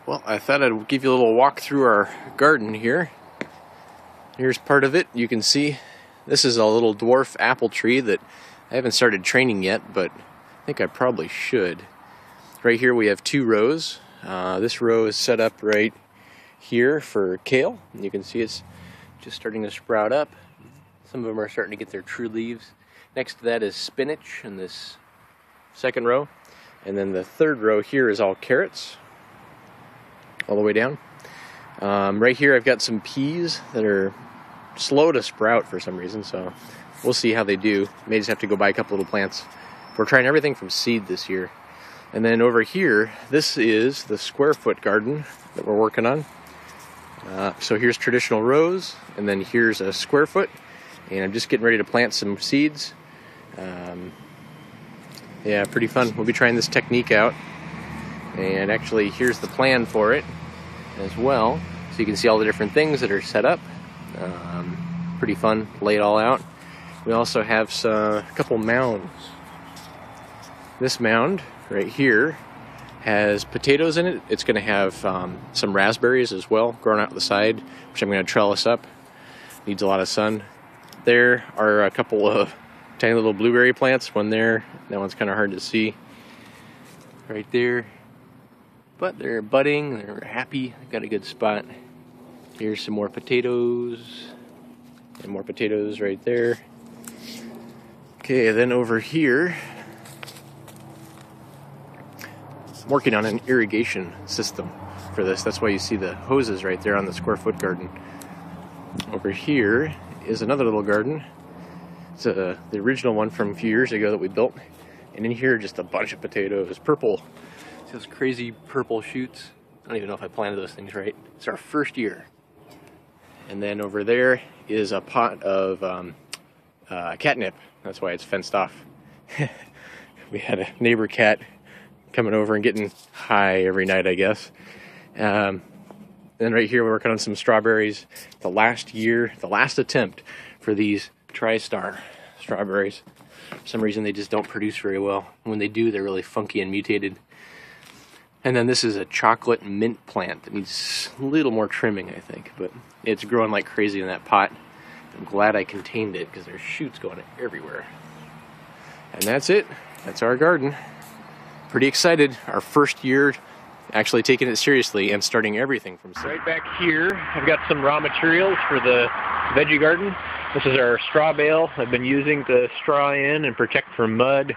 Well, I thought I'd give you a little walk through our garden here. Here's part of it. You can see this is a little dwarf apple tree that I haven't started training yet, but I think I probably should. Right here we have two rows. This row is set up right here for kale. You can see it's just starting to sprout up. Some of them are starting to get their true leaves. Next to that is spinach in this second row. And then the third row here is all carrots, all the way down. Right here I've got some peas that are slow to sprout for some reason, so we'll see how they do. May just have to go buy a couple little plants. We're trying everything from seed this year. And then over here, this is the square foot garden that we're working on. So here's traditional rows, and then here's a square foot, and I'm just getting ready to plant some seeds. Yeah, pretty fun. We'll be trying this technique out, and actually here's the plan for it as well, so you can see all the different things that are set up. Pretty fun, lay it all out. We also have a couple mounds. This mound right here has potatoes in it. It's going to have some raspberries as well growing out the side, which I'm going to trellis up. Needs a lot of sun. There are a couple of tiny little blueberry plants. One there, that one's kind of hard to see right there, but they're budding, they're happy, they've got a good spot. Here's some more potatoes, and more potatoes right there. Okay, then over here, I'm working on an irrigation system for this. That's why you see the hoses right there on the square foot garden. Over here is another little garden. It's the original one from a few years ago that we built. And in here, just a bunch of potatoes, purple. See those crazy purple shoots? I don't even know if I planted those things right. It's our first year. And then over there is a pot of catnip. That's why it's fenced off. We had a neighbor cat coming over and getting high every night, I guess. Then right here, we're working on some strawberries. The last attempt for these TriStar strawberries. For some reason, they just don't produce very well. When they do, they're really funky and mutated. And then this is a chocolate mint plant that needs a little more trimming, I think, but it's growing like crazy in that pot. I'm glad I contained it because there's shoots going everywhere. And that's it. That's our garden. Pretty excited. Our first year actually taking it seriously and starting everything from scratch. Right back here, I've got some raw materials for the veggie garden. This is our straw bale I've been using to straw in and protect from mud.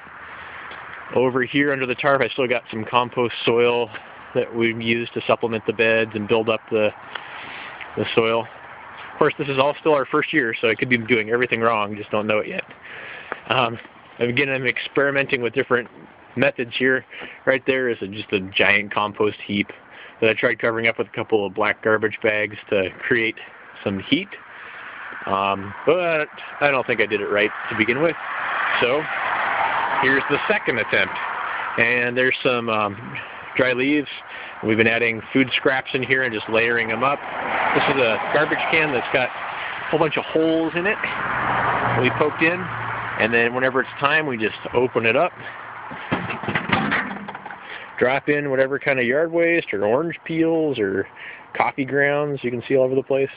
Over here under the tarp, I still got some compost soil that we've used to supplement the beds and build up the soil. Of course, this is all still our first year, so I could be doing everything wrong, just don't know it yet. Again, I'm experimenting with different methods here. Right there is just a giant compost heap that I tried covering up with a couple of black garbage bags to create some heat. But I don't think I did it right to begin with. So here's the second attempt. And there's some dry leaves. We've been adding food scraps in here and just layering them up. This is a garbage can that's got a whole bunch of holes in it that we poked in. And then whenever it's time, we just open it up, drop in whatever kind of yard waste or orange peels or coffee grounds you can see all over the place,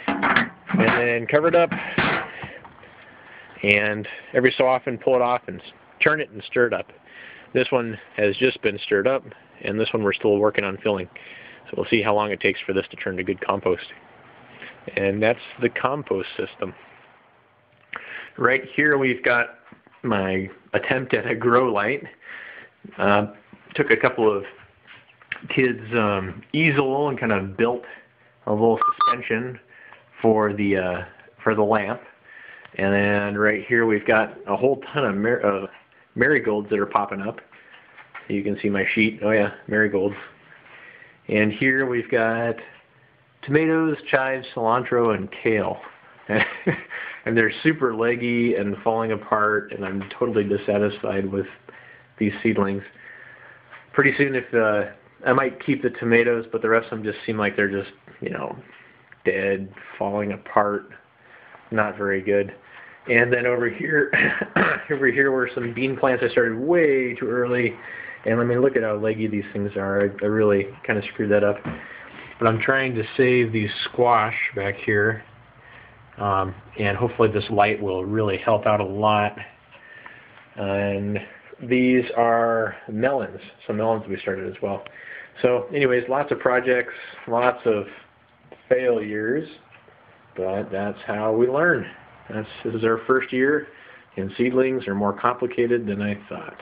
and then cover it up, and every so often pull it off and turn it and stir it up. This one has just been stirred up, and this one we're still working on filling. So we'll see how long it takes for this to turn to good compost. And that's the compost system. Right here we've got my attempt at a grow light. Took a couple of kids' easel and kind of built a little suspension for the lamp. And then right here we've got a whole ton of marigolds that are popping up. You can see my sheet. Oh yeah, marigolds. And here we've got tomatoes, chives, cilantro, and kale. And they're super leggy and falling apart, and I'm totally dissatisfied with these seedlings. Pretty soon, if I might keep the tomatoes, but the rest of them just seem like they're just, dead, falling apart, not very good. And then over here, over here were some bean plants I started way too early, And I mean, look at how leggy these things are. I really kind of screwed that up. But I'm trying to save these squash back here. And hopefully this light will really help out a lot. And these are melons. Some melons we started as well. So anyways, lots of projects, lots of failures. But that's how we learn. This is our first year, and seedlings are more complicated than I thought.